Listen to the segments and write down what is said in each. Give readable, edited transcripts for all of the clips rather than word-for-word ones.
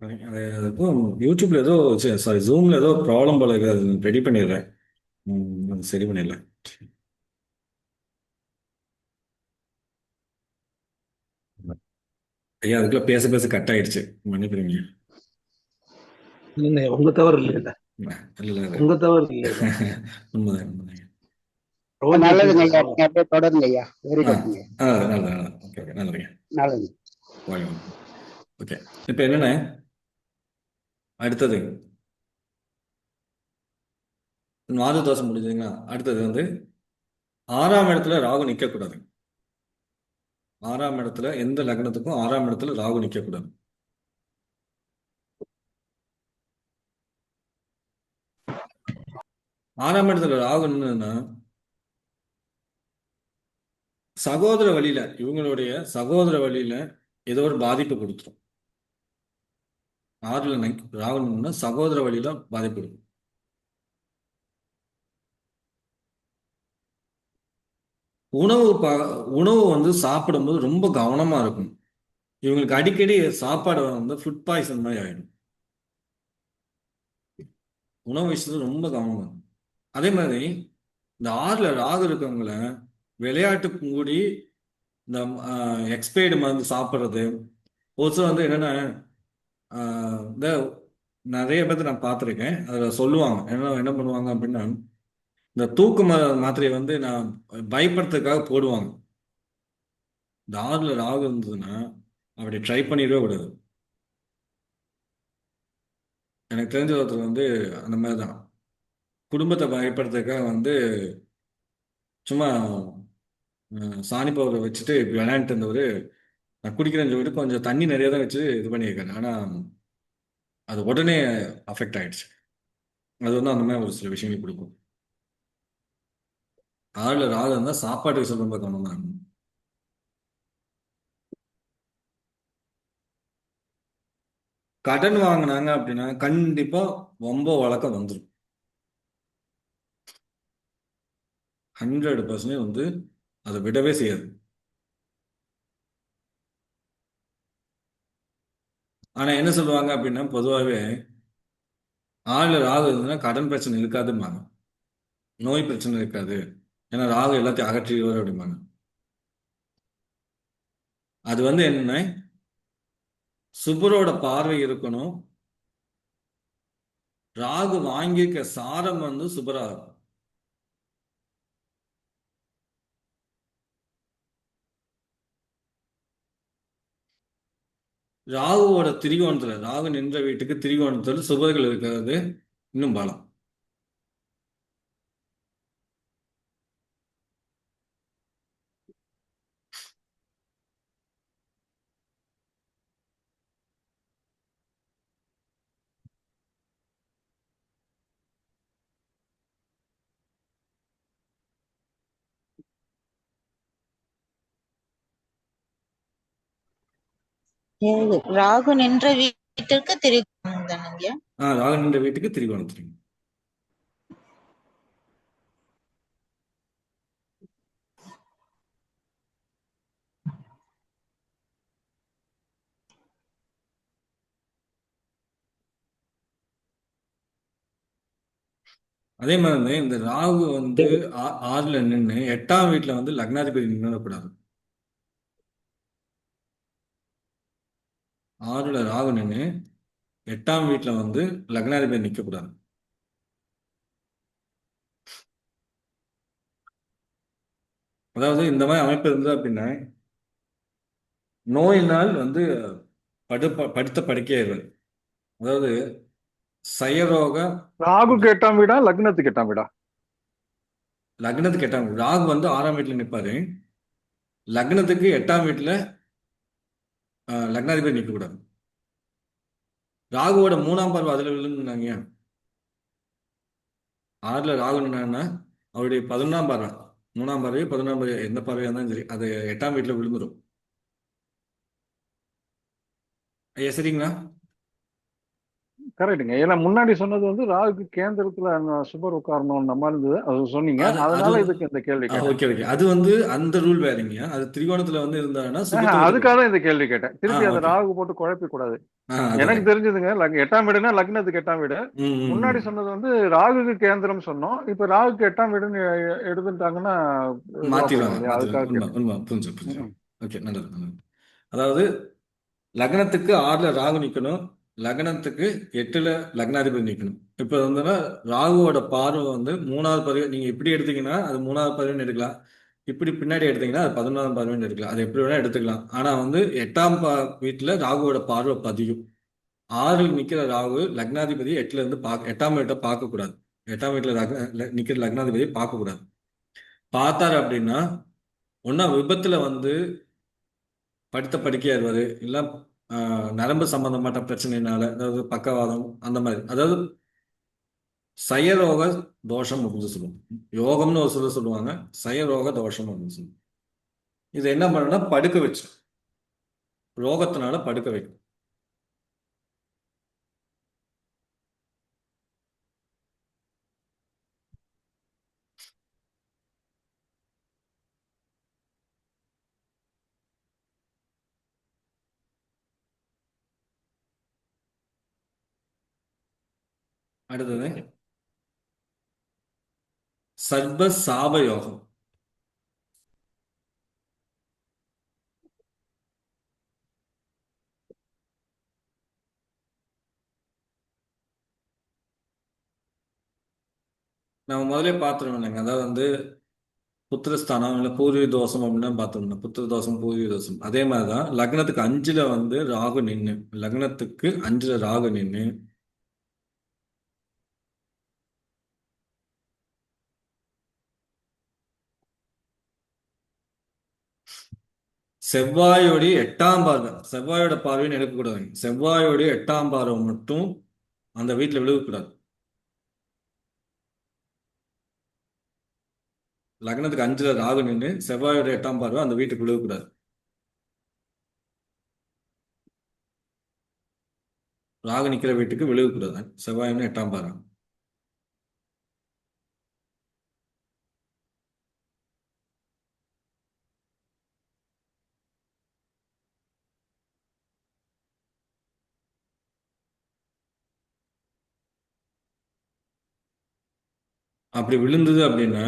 அது அதுக்கும் யூடியூப்ல ஏதோ, சாரி, ஜூம்ல ஏதோ ப்ராப்ளம் போல இருக்கு. அது ரெடி பண்ணிடுறேன். அது சரி பண்ணிடலாம். ஐயா, அதுக்குள்ள பேச பேச கட் ஆயிடுச்சு. மன்னிக்கிறீங்க. இல்லைங்க, உங்க தவறு இல்லைல்ல. இல்ல இல்ல, உங்க தவறு இல்லைல்ல. உண்மைதான் உண்மைதான். ஓகே, நல்லதுங்க ஐயா, பேசுங்க. நீங்க அப்படியே தொடருங்க ஐயா. வெரி ஆ குட்ங்க. ஆ நல்லது நல்லது. ஓகே ஓகே, நல்லதுங்க. நல்லது. வாங்க வாங்க. ஓகே. இப்போ என்னென்ன அடுத்தது மாத தோசை முடிஞ்சதுங்களா? அடுத்தது வந்து 6ஆம் இடத்துல ராகு நிற்கக்கூடாது. 6ஆம் இடத்துல எந்த லக்னத்துக்கும் 6ஆம் இடத்துல ராகு நிற்கக்கூடாது. 6ஆம் இடத்துல ராகு நின்னுதுன்னா சகோதர வழியில, இவங்களுடைய சகோதர வழியில ஏதோ ஒரு பாதிப்பு கொடுத்துரும். ராகு நின்னா சகோதர வழியில பாதிப்பு கொடுக்கும். உணவு உணவு வந்து சாப்பிடும்போது ரொம்ப கவனமா இருக்கும். இவங்களுக்கு அடிக்கடி சாப்பாடு வந்து ஃபுட் பாய்சன் மாதிரி ஆயிடும். உணவு விஷயத்துல ரொம்ப கவனமா இருக்கும். அதே மாதிரி இந்த 6ல ராகு இருக்கவங்கள விளையாட்டு கூடி இந்த எக்ஸ்பைர்டு மருந்து சாப்பிட்றது. ஒரு சிலர் வந்து என்னென்ன, இந்த நிறைய பேர்த்த நான் பார்த்துருக்கேன். அதில் சொல்லுவாங்க என்ன பண்ணுவாங்க அப்படின்னா, இந்த தூக்கு மாத்திரையை வந்து நான் பயப்படுறதுக்காக போடுவாங்க. இந்த 6ல ராகு இருந்ததுன்னா அப்படி ட்ரை பண்ணிடவே கூடாது. எனக்கு தெரிஞ்ச ஒருத்தர் வந்து அந்த மாதிரி தான் குடும்பத்தை பயப்படுறதுக்காக வந்து சும்மா சாணி பவுடரை வச்சுட்டு இப்படி விளையாண்டுட்டு இருந்தவர், நான் குடிக்கிறேன்னு சொல்லிட்டு கொஞ்சம் தண்ணி நிறைய தான் வச்சு இது பண்ணியிருக்காரு. ஆனால் அது உடனே அஃபெக்ட் ஆயிடுச்சு. அது வந்து அந்த மாதிரி ஒரு சில விஷயங்கள் கொடுக்கும். 6ல ராகு இருந்தால் சாப்பாட்டு விஷயம் ரொம்ப கவனமா இருக்கணும். கடன் வாங்கினாங்க அப்படின்னா கண்டிப்பா ரொம்ப வழக்கம் வந்துடும். 100% வந்து அதை விடவே செய்யாது. ஆனா என்ன சொல்லுவாங்க அப்படின்னா, பொதுவாகவே 6ல ராகு இருந்ததுன்னா கடன் பிரச்சனை இருக்காதும்பாங்க, நோய் பிரச்சனை இருக்காது, ஏன்னா ராகு எல்லாத்தையும் அகற்றிடுவார் அப்படிம்பாங்க. அது வந்து என்னன்னா, சுபரோட பார்வை இருக்கணும். ராகு வாங்கியிருக்க சாரம் வந்து சுபரா இருக்கும். ராகுவோட திரிகோணத்துல, ராகு நின்ற வீட்டுக்கு திரிகோணத்துல சுபர்கள் இருக்கிறது இன்னும் பலம். ராகு நின்ற வீட்டிற்கு திரிகோணம் தானங்க? ராகு நின்ற வீட்டுக்கு திரிகோணம். அதே மாதிரி இந்த ராகு வந்து 6ல நின்று 8ஆம் வீட்டுல வந்து லக்னாதிபதி நின்றுடக்கூடாது. 6ல ராகு நின்று 8ஆம் வீட்டுல வந்து லக்னாதிபதி நிற்கக்கூடாது. அதாவது இந்த மாதிரி அமைப்பு இருந்தது அப்படின்னா நோயினால் வந்து படுத்த படுக்கையாயிருது. அதாவது சயரோக. ராகுக்கு 8ஆம் வீடா லக்னத்துக்கு 8ஆம் வீடா? லக்னத்துக்கு 8ஆம் வீடு. ராகு வந்து 6ஆம் வீட்டுல நிற்பாரு. லக்னத்துக்கு 8ஆம் வீட்டுல லக்னாதிபதி நிற்கக்கூடாது. ராகுவோட 3ஆம் பார்வை அதுல விழுந்தாங்க. 6ல ராகு நின்னான்னா அவருடைய 11ஆம் பார்வை, 3ஆம் பார்வை 11ஆம் பார்வை எந்த பார்வையா இருந்தாலும் சரி, அது 8ஆம் வீட்டுல விழுந்துரும். ஐயா சரிங்களா? கரெக்டுங்க. ஏன்னா முன்னாடி சொன்னது வந்து ராகு கேந்திரத்துல சுபர் உட்காரணும் நம்ம இருந்தது அது சொன்னீங்க. அது அது அதனால இதுக்கு இந்த கேள்வி கேட்டேன். ஓகே ஓகே, அது வந்து அந்த ரூல் வேறீங்க. அது திரிகோணத்துல வந்து இருந்தாருன்னா சுபத்துவத்துக்கு அதுக்காக தான் இந்த கேள்வி கேட்டேன். திருப்பி அதை ஓகே. ராகு போட்டு குழப்ப கூடாது. எனக்கு அதுதான். தெரிஞ்சதுங்க, எட்டாம் வீடுனா லக்னத்துக்கு எட்டாம் வீடு. ம் ம், முன்னாடி ம். சொன்னது வந்து ராகுக்கு கேந்திரம் சொன்னோம். இப்ப ராகுக்கு எட்டாம் வீடுன்னு எடுத்துட்டாங்கன்னா இதுவா போயிடும் மாத்திடுவாங்க இல்லையா? மாத்திடுவாங்க. அதுக்காக உண்மை கேட்டேன். உண்மை, புரிஞ்சு புரிஞ்சு. ம், ஓகே, நல்லது நல்லது. அதாவது லக்னத்துக்கு 6ல ராகு நிக்கணும், லக்னத்துக்கு 8ல லக்னாதிபதி நிக்கணும். இப்ப வந்துன்னா ராகுவோட பார்வை வந்து 3வது பார்வை. நீங்க இப்படி எடுத்தீங்கன்னா அது 3வது பார்வைன்னு எடுக்கலாம், இப்படி பின்னாடி எடுத்தீங்கன்னா அது 11வது பார்வைன்னு எடுக்கலாம். அது எப்படி வேணா எடுத்துக்கலாம். ஆனா வந்து 8ஆம் வீட்டுல ராகுவோட பார்வை பதியும். 6ல் நிக்கிற ராகு லக்னாதிபதி 8ல இருந்து 8ஆம் வீட்டை பார்க்க கூடாது. 8ஆம் வீட்டுல நிக்கிற லக்னாதிபதியை பார்க்க கூடாது. பார்த்தாரு அப்படின்னா ஒன்னா விபத்துல வந்து படுத்த படுக்கையாயிருவாரு, இல்ல நரம்பு சம்பந்தப்பட்ட பிரச்சனைனால, அதாவது பக்கவாதம் அந்த மாதிரி, அதாவது சயரோக தோஷம் அப்படின்னு சொல்லுவாங்க. யோகம்னு ஒரு சொல்லுவாங்க, சயரோக தோஷம் அப்படின்னு சொல்லுவாங்க. இது என்ன பண்ணணும்னா படுக்க வச்சு, ரோகத்தினால படுக்க வைக்கும். அடுத்தது சர்ப சாப யோகம். நம்ம முதல்ல பார்த்துருவோம் இல்லைங்க, அதாவது வந்து புத்திரஸ்தானம் இல்லை பூர்வீக தோஷம் அப்படின்னா பார்த்துருந்தோம். புத்திர தோஷம் பூர்வீக தோஷம் அதே மாதிரிதான். லக்னத்துக்கு 5ல வந்து ராகு நின்று, லக்னத்துக்கு 5ல ராகு நின்று செவ்வாயோடைய 8ஆம் பார்வை, செவ்வாயோட பார்வைன்னு எடுக்கக்கூடாதுங்க. செவ்வாயோடைய 8ஆம் பார்வை மட்டும் அந்த வீட்டில் விழுகக்கூடாது. லக்னத்துக்கு 5ல ராகு நின்று செவ்வாயோட 8ஆம் பார்வை அந்த வீட்டுக்கு விழுகக்கூடாது. ராகு நிக்கிற வீட்டுக்கு விழுகக்கூடாது செவ்வாயின்னு 8ஆம் பார்வை. அப்படி விழுந்தது அப்படின்னா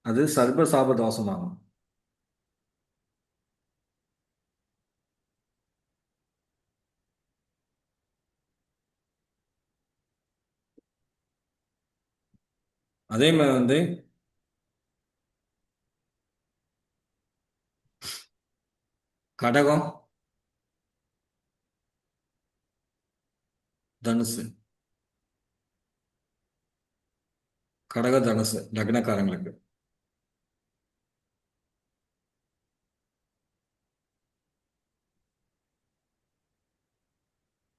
அது சர்ப சாப தோஷமாகும். அதே மாதிரி வந்து கடகம், தனுசு, கடக தனுசு லக்னக்காரங்களுக்கு,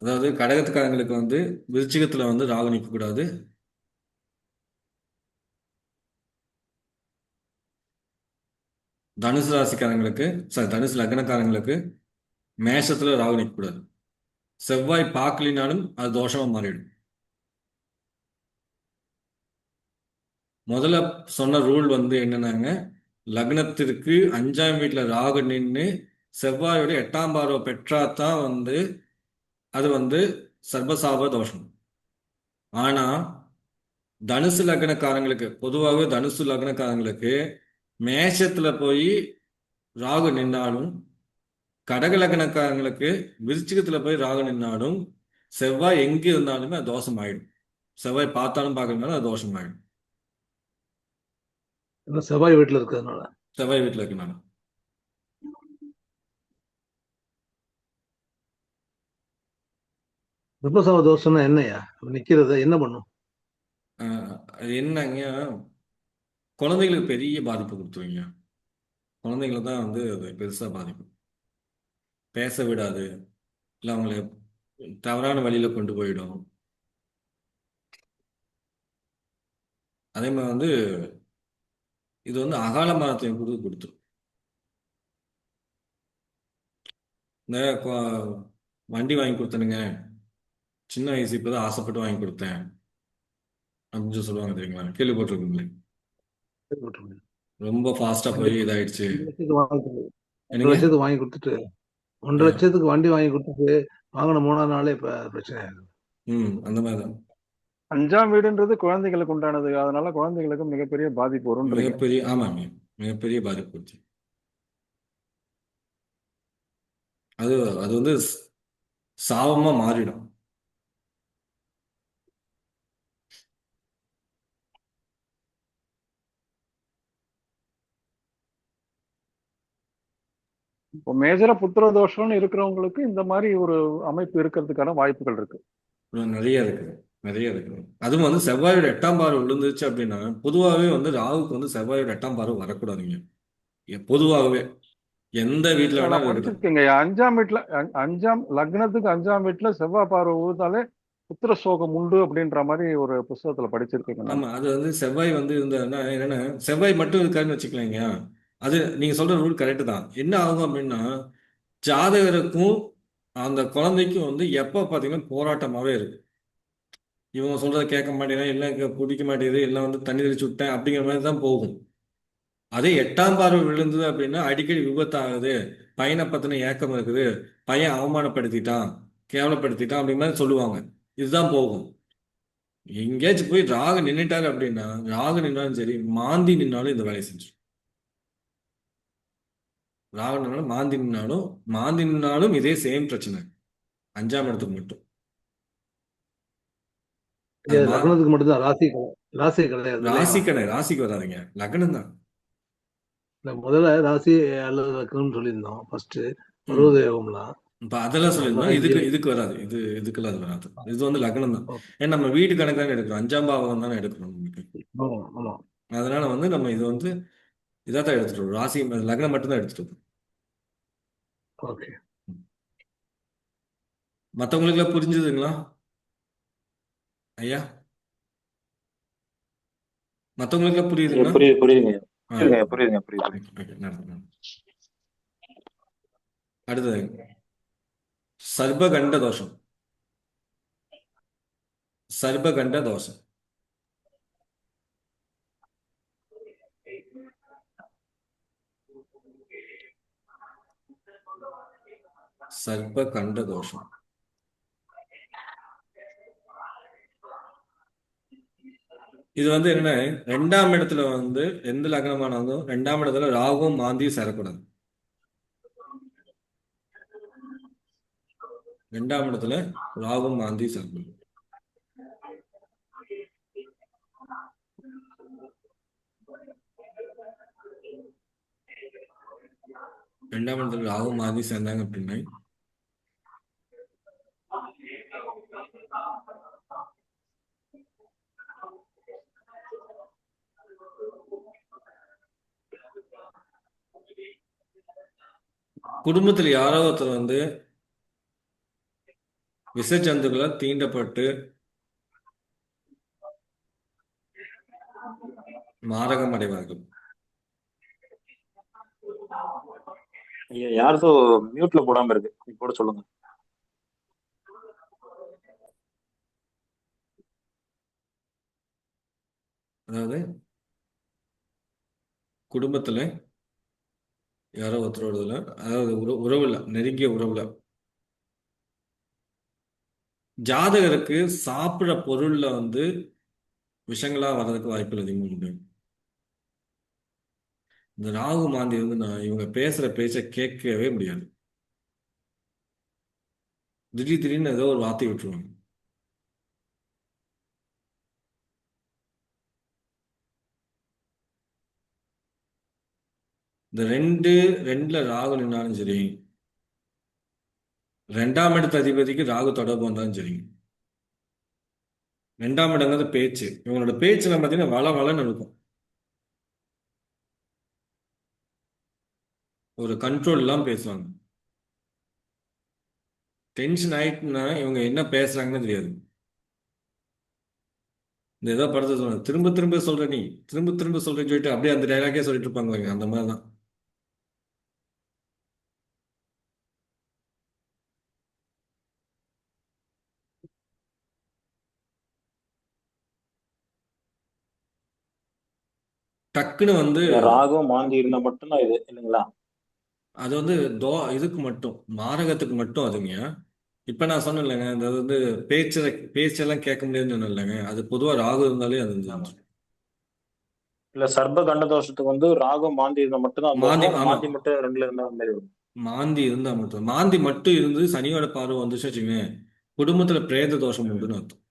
அதாவது கடகத்துக்காரங்களுக்கு வந்து விருச்சிகத்துல வந்து ராகு நிற்க கூடாது. தனுசு ராசிக்காரங்களுக்கு, சாரி தனுசு லக்னக்காரங்களுக்கு மேஷத்துல ராகு நிற்க கூடாது. செவ்வாய் பார்க்கலினாலும் அது தோஷமா மாறிடும். முதல்ல சொன்ன ரூல் வந்து என்னன்னாங்க, லக்னத்திற்கு 5ஆம் வீட்டுல ராகு நின்று செவ்வாயோட 8ஆம் பார்வை பெற்றாதான் வந்து அது வந்து சர்வசாப தோஷம். ஆனா தனுசு லக்னக்காரங்களுக்கு, பொதுவாகவே தனுசு லக்னக்காரங்களுக்கு மேஷத்துல போய் ராகு நின்னாலும், கடக லக்னக்காரங்களுக்கு விருச்சிகத்துல போய் ராகு நின்னாலும், செவ்வாய் எங்க இருந்தாலுமே அது தோஷம் ஆயிடும். செவ்வாய் பார்த்தாலும் பார்க்கறதுனால அது தோஷம் ஆயிடும். ஏன்னா செவ்வாய் வீட்டுல இருக்கிறதுனால. செவ்வாய் வீட்டுல இருக்கனால. ரிப்பசாவ தோஷம்னா என்னையா நிக்கிறது என்ன பண்ணும்? அது என்னங்க, குழந்தைகளுக்கு பெரிய பாதிப்பு கொடுத்துருவீங்க. குழந்தைகளை தான் வந்து அது பெருசா பாதிக்கும். பேச விடாது, இல்லை அவங்களை தவறான வழியில கொண்டு போயிடும். அதே மாதிரி வந்து இது வந்து அகால மரணத்தையும் கொடுத்துரும். இந்த வண்டி வாங்கி கொடுத்தனுங்க, சின்ன வயசு இப்பதான் ஆசைப்பட்டு வாங்கி கொடுத்தேன் அப்படின்னு சொல்லி சொல்லுவாங்க தெரியுங்களா? கேள்விப்பட்டிருக்கீங்களே? கேள்விப்பட்டிருக்கேன். ரொம்ப ஃபாஸ்டா வண்டி போய் இதாயிடுச்சு. 1,00,000 வாங்கி என்னங்க? 1,00,000 வாங்கி கொடுத்துட்டு 1,00,000 வண்டி வாங்கி கொடுத்துட்டு வாங்கின 3ஆவது நாளே இப்ப பிரச்சனை ஆயிடுது. அந்த மாதிரிதான். 5ஆம் வீடுன்றது குழந்தைகளுக்கு உண்டானது. அதனால குழந்தைகளுக்கு மிகப்பெரிய பாதிப்பு வரும்ன்றீங்க. ஆமாங்க, மிகப்பெரிய பாதிப்பு வந்துச்சு. அது அது வந்து சாபமா மாறிடும். இப்போ மேஜரா புத்திர தோஷம்னு இருக்கிறவங்களுக்கு இந்த மாதிரி ஒரு அமைப்பு இருக்கிறதுக்கான வாய்ப்புகள் இருக்கு. நிறைய இருக்குது, நிறைய இருக்குது. அதுவும் வந்து செவ்வாயோட 8ஆம் பார்வை விழுந்துச்சு அப்படின்னா, பொதுவாகவே வந்து ராகுக்கு வந்து செவ்வாயோட 8ஆம் பார்வை வரக்கூடாதுங்க. பொதுவாகவே எந்த வீட்டில் நான் வேணாலும் இருக்கட்டும். படிச்சிருக்கேங்க. 5ஆம் வீட்டுல 5ஆம் லக்னத்துக்கு 5ஆம் வீட்டுல செவ்வாய் பார்வை விழுந்தாலே புத்திர சோகம் உண்டு அப்படின்ற மாதிரி ஒரு புஸ்தகத்துல படிச்சிருக்கேங்க நான். ஆமா, அது வந்து செவ்வாய் வந்து இருந்ததுன்னா என்னன்னா, செவ்வாய் மட்டும் இருக்காருன்னு வச்சுக்கலாங்க. அது நீங்க சொல்ற ரூல் கரெக்ட் தான். என்ன ஆகும் அப்படின்னா, ஜாதகருக்கும் அந்த குழந்தைக்கும் வந்து எப்ப பாத்தீங்கன்னா போராட்டமாவே இருக்கு. இவங்க சொல்றத கேட்க மாட்டேங்கிறேன், இல்லை பிடிக்க மாட்டேங்குது, இல்லை வந்து தண்ணி தெளிச்சு விட்டேன் அப்படிங்கிற மாதிரி தான் போகும். அதே 8ஆம் பார்வை விழுந்தது அப்படின்னா அடிக்கடி விபத்து ஆகுது, பையனை பத்தின ஏக்கம் இருக்குது, பையன் அவமானப்படுத்திட்டான், கேவலப்படுத்திட்டான் அப்படிங்கிற மாதிரி சொல்லுவாங்க. இதுதான் போகும். எங்கேயாச்சும் போய் ராகு நின்னுட்டாரு அப்படின்னா, ராகு நின்னாலும் சரி, மாந்தி நின்னாலும் இந்த வேலையை செஞ்சு. ராகு நின்னாலும் மாந்தி நின்னாலும் இதே சேம் பிரச்சனை. 5ஆம் இடத்துக்கு மட்டும். அது இது லக்னத்துக்கு மட்டும்தான், ராசி கிடையாது இல்லையா? ராசிக்கு வராதுங்க, லக்னம் தான். இந்த முதல்ல ராசி அல்லது லக்னம்னு சொல்லியிருந்தோம் ஃபர்ஸ்ட் பருவத யோகம்லாம். இப்ப அதெல்லாம் சொல்லியிருந்தோம். அப்புறம் இதுக்கு வராது. இதுக்கெல்லாம் அது வராது. இது வந்து லக்னம் தான். ஏன்னா நம்ம வீடு கணக்கு தானே எடுக்கிறோம், 5ஆம் பாவம் தானே எடுக்கிறோம் நமக்கு. ஆமா. அதனால வந்து நம்ம இது வந்து இதான் எடுத்துட்டு வரோம். ராசி லக்னம் மட்டும் தான் எடுத்துட்டு வரோம். ஓகே. மற்றவங்களுக்கு எல்லாம் புரிஞ்சுதுங்களா ஐயா? மற்றவங்களுக்கு எல்லாம் புரியுதுங்களா? புரியுதுங்க. அடுத்தது சர்பகண்ட தோஷம். சர்பகண்ட தோஷம் சர்பகண்ட தோஷம் இது வந்து என்னன்னா, 2ஆம் இடத்துல வந்து எந்த லக்னமானாலும் 2ஆம் இடத்துல ராகுவும் மாந்தியும் சேரக்கூடாது. 2ஆம் இடத்துல ராகுவும் மாந்தியும் சேரக்கூடாது. ரெண்டாம் இடத்துல ராகு மாந்தி சேர்ந்தாங்க அப்படின்னா குடும்பத்தில் யாரோ ஒருத்தர் வந்து விஷஜந்துக்களால் தீண்டப்பட்டு மாரகம் அடைவார்கள். யாரும் மியூட்ல போடாம இருக்கு, போட சொல்லுங்க. அதாவது குடும்பத்துல யாரோ ஒருத்தரோட, அதாவது உறவுல, நெருங்கிய உறவுல ஜாதகருக்கு சாப்பிட பொருள்ல வந்து விஷங்களா வர்றதுக்கு வாய்ப்புகள் அதிகமாக உண்டு. இந்த ராகு மாந்தி வந்து இவங்க பேசுற பேச்சை கேட்கவே முடியாது. திடீர்னு ஏதோ ஒரு வார்த்தை விட்டுருவாங்க. இந்த ரெண்டுல ராகு நின்னாலும் சரி, 2ஆம் இடத்து அதிபதிக்கு ராகு தொடர்பு வந்தாலும் சரி, 2ஆம் இடங்கிறது பேச்சு. இவங்களோட பேச்சுல பார்த்தீங்கன்னா வளன்னு இருக்கும். ஒரு கண்ட்ரோல் இல்லாம பேசுவாங்க. டென்ஷன் ஆயிட்டுன்னா இவங்க என்ன பேசுறாங்கன்னு தெரியாது. இந்த ஏதோ படத்தை சொல்லுவாங்க, திரும்ப திரும்ப சொல்ற நீ, திரும்ப திரும்ப சொல்றேன்னு சொல்லிட்டு அப்படியே அந்த டைலாக்கே சொல்லிட்டு இருப்பாங்க. அந்த மாதிரிதான். டக்குன்னு வந்து ராகு மாந்தி இருந்தா மட்டும்தான் இது இல்லைங்களா? அது வந்து இதுக்கு மட்டும் மாரகத்துக்கு மட்டும் அதுங்க. இப்ப நான் சொன்னேன் இல்லைங்க, அது வந்து பேச்செல்லாம் கேட்க முடியாதுன்னு சொன்னேன் இல்லைங்க, அது பொதுவா ராகு இருந்தாலே அது ஆமா. இருந்துச்சு. இல்ல சர்ப்ப கண்ட தோஷத்துக்கு வந்து ராகு மாந்தி இருந்தா மட்டும்தான் அந்த மாந்தி, வரும். ஆமா, மாந்தி மட்டும் ரெண்டுல இருந்தா அந்த மாதிரி வரும். மாந்தி இருந்தா மட்டும், மாந்தி மட்டும் இருந்து சனியோட பார்வை வந்துச்சு வச்சுக்கோங்க, குடும்பத்துல பிரேத தோஷம் ம். உண்டுன்னு அர்த்தம்.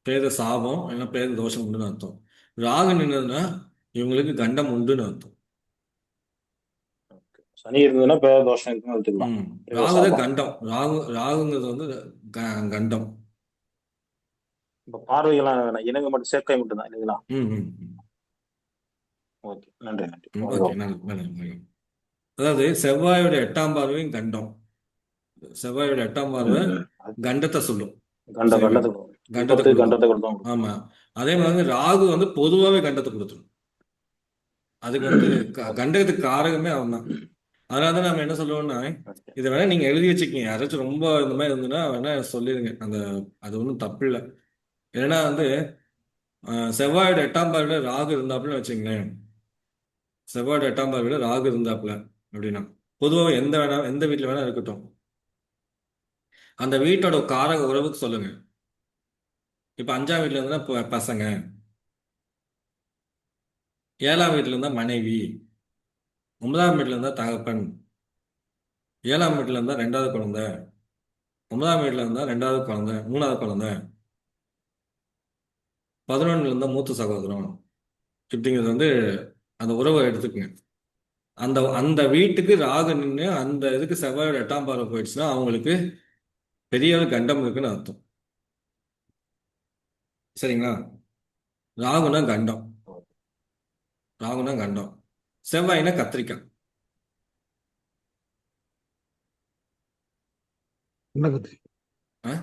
பிரேத சாபம் இல்லைன்னா பிரேத தோஷம் உண்டுன்னு அர்த்தம். ராகு நின்னதுன்னா இவங்களுக்கு கண்டம் உண்டுன்னு அர்த்தம். சனி இருந்ததுன்னா பேர தோஷம் இருக்குன்னு எடுத்துக்கலாம். பிரேத ராகுதான் சாபம். கண்டம். ராகுங்கிறது வந்து கண்டம். இப்ப பார்வைகள்லாம் வேணாம். இணங்க மட்டும் சேர்க்கை மட்டும்தான் இல்லைங்களா? ம் ம் ம். ஓகே, நன்றி நன்றி. ஓகே, நல்லது நல்லது நல்லது. அதாவது செவ்வாயோட 8ஆம் பார்வையும் கண்டம். செவ்வாயோட 8ஆம் பார்வை ம். அது கண்டத்தை சொல்லும். கண்ட சரிங்களா? கண்டத்தை கொடுக்கும். கண்டத்தை விபத்து கொடுக்கும். கண்டத்தை கொடுத்தோம். ஆமா. அதே மாதிரி ராகு வந்து பொதுவாகவே கண்டத்தை கொடுத்துரும். அதுக்கு வந்து ஓகே. கண்டத்துக்கு காரகமே அவன் தான். அதனால தான் நம்ம என்ன சொல்லுவோம்னா, ஓகே. இதை வேணா நீங்க எழுதி வச்சுக்கீங்க. யாராச்சும் ரொம்ப இந்த மாதிரி இருந்ததுன்னா வேணா சொல்லிடுங்க. அது ஒன்றும் தப்பு இல்லை. ஏன்னா வந்து செவ்வாயோட 8ஆம் பார்வையில ராகு இருந்தாப்புல வச்சுங்களேன், செவ்வாயோட 8ஆம் பார்வையில ராகு இருந்தாப்புல அப்படின்னா பொதுவாக எந்த வீட்டில் வேணா இருக்கட்டும், அந்த வீட்டோட காரக உறவுக்கு சொல்லுங்க. இப்ப 5ஆம் வீட்டுல இருந்தா பசங்க, 7ஆம் வீட்டுல இருந்தா மனைவி, 9ஆம் வீட்டுல இருந்தா தகப்பன், 7ஆம் வீட்டுல இருந்தா 2வது குழந்தை, 9ஆம் வீட்டுல இருந்தா 2வது குழந்தை, 3வது குழந்தை, 11ல இருந்தா மூத்த சகோதரம். இப்படிங்கிறது வந்து அந்த உறவை எடுத்துக்குங்க. அந்த அந்த வீட்டுக்கு ராகு நின்று அந்த இதுக்கு செவ்வாயோட 8ஆம் பார்வை போயிடுச்சுன்னா அவங்களுக்கு பெரிய ஒரு கண்டம் இருக்குன்னு அர்த்தம். சரிங்களா? ராகுனா கண்டம். ராகுனா கண்டம். செவ்வாய்னா கத்திரிக்காய். கண்ட கத்திரிக்காய். ஆ?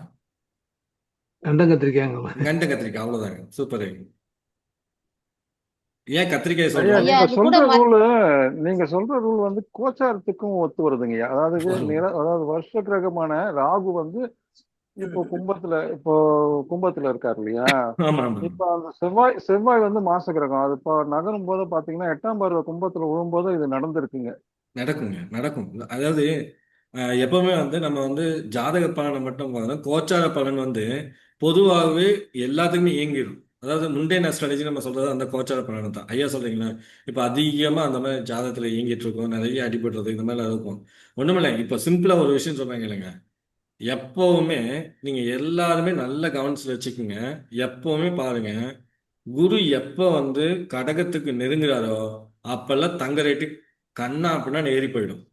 கண்ட கத்திரிக்காய்ங்களா? கண்ட கத்திரிக்காய், அவ்வளவுதாங்க. சூப்பர். ஏன் கத்திரிக்காய் ஐயா சொல்றோம்? ஐயா நீங்க அது கூட சொல்ற ரூல் நீங்க சொல்ற ரூல் வந்து கோச்சாரத்துக்கும் ஒத்து வருதுங்கய்யா. அதாவது அதாவது வருஷ கிரகமான ராகு வந்து இப்போ கும்பத்துல இருக்காரு இல்லையா? ஆமா ஆமா. இப்ப அந்த செவ்வாய் வந்து மாச கிரகம். அது இப்போ நகரும் போது பாத்தீங்கன்னா 8ஆம் பார்வை கும்பத்துல விழும்போது இது நடந்திருக்குங்க. நடக்குங்க, நடக்கும். அதாவது எப்பவுமே வந்து நம்ம வந்து ஜாதக பலனை மட்டும் பார்க்கணும். கோச்சார பலன் வந்து பொதுவாகவே எல்லாத்துக்குமே இயங்கிடும். அதாவது முண்டேன் அஸ்ட்ராலஜி நம்ம சொல்றது அந்த கோச்சார பலனை தான். ஐயா சொல்றீங்களா? இப்ப அதிகமா அந்த மாதிரி ஜாதகத்துல இயங்கிட்டு இருக்கும், நிறைய அடிபடுறது இந்த மாதிரி இருக்கும். ஒண்ணுமில்லை, இப்ப சிம்பிளா ஒரு விஷயம் சொல்றாங்க இல்லைங்க, எப்பவுமே நீங்க எல்லாருமே நல்ல கவனிச்சு வச்சுக்கோங்க. எப்பவுமே பாருங்க, குரு எப்ப வந்து கடகத்துக்கு நெருங்குறாரோ அப்பெல்லாம் தங்க ரேட்டு கண்ணா அப்படின்னா ஏறி போயிடும்.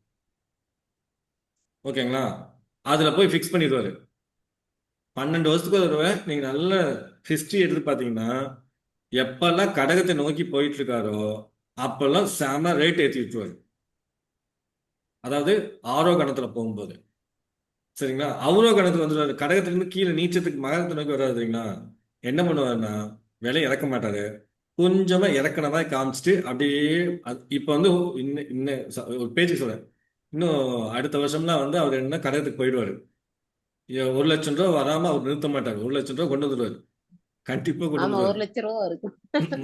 ஓகேங்களா? அதுல போய் ஃபிக்ஸ் பண்ணிடுவாரு. 12 வருஷத்துக்கு ஒரு தடவை நீங்க நல்ல ஹிஸ்டரி எடுத்து பார்த்தீங்கன்னா, எப்பெல்லாம் கடகத்தை நோக்கி போயிட்டு இருக்காரோ அப்பெல்லாம் செம ரேட் ஏற்றி விட்டுருவாரு. அதாவது ஆரோ கணத்துல போகும்போது. சரிங்களா? அவரோ கணத்துல வந்துடுவாரு. கடகத்திலிருந்து கீழே நீச்சத்துக்கு மகரத்தை நோக்கி வராதுங்களா? என்ன பண்ணுவாருன்னா விலை இறக்க மாட்டாரு. கொஞ்சமா இறக்குன மாதிரி காமிச்சிட்டு அப்படியே இப்ப வந்து இன்னும் இன்னும் ஒரு பேச்சுக்கு சொல்றேன். இன்னும் அடுத்த வருஷம்லாம் வந்து அவர் என்ன கடகத்துக்கு போயிடுவாரு. 1,00,000 ரூபா வராம அவர் நிறுத்த மாட்டார். 1,00,000 ரூபா கொண்டு வந்துடுவாரு. கண்டிப்பா கொண்டு ஆமா வந்துடுவாரு. 1,00,000 இருக்கு.